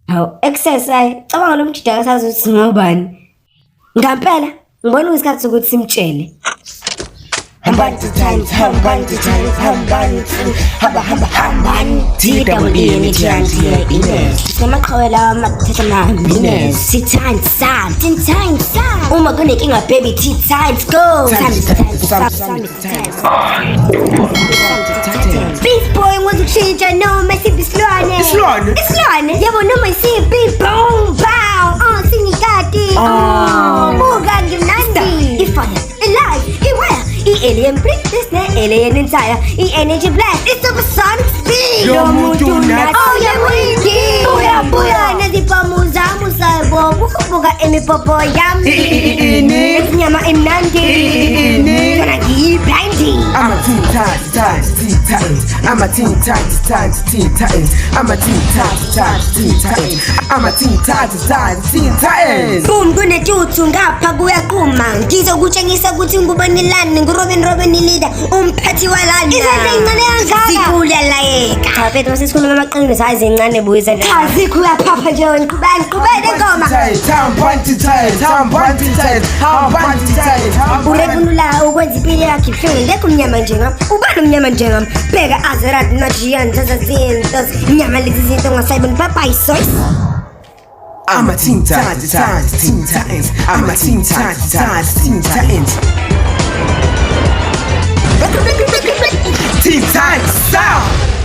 Hawu exercise cabanga lo mjida akasazi ukuthi ngobani. Ngampela ngibona isikhathi sokuthi simtshele. Hambani times, hambani times, hambani hambani TWE nithiyanti Ines. Sinamaqhawela amathetha nami Ines. T-times sam, T-times sam. Uma kunenkinga baby T-times go. Beast boy wants to change noma isiphi isilwane. Isilwane yebo noma isiphi boom bow sinikati buka ngimnandi ifire alive iwire i-alien princess ne-alien entire i-energy blast i-supersonic speed lo muntu nathi oyamwindi buya nezibhamu zami usayibona ukubuka imipopo yami esinyama emnandi yona ngiyiblindi I'm a teen times, teen titans. I'm a teen times, teen titans. I'm a teen times, teen titans. Boom kunetuthu ngapha kuyaqhuma ngizokutshengisa ukuthi ngubonilani nguRobin leader umphathi walana izandla incane kangaka sikhula layeka cha phethe masisikhuluma amaqiniso ayizincane buyisa cha sikhula phapha nje ngiqhubele ingoma urekunula ukwenza impilo yakhe ibuhlungu ngekho mnyama njengami ubani umnyama njengami bheka azerad najiyan zazazinto inyama lezi zinto ngasayibona babayisoy. I'm a teen times, teen titans. I'm a teen times, teen titans. Teen times sound.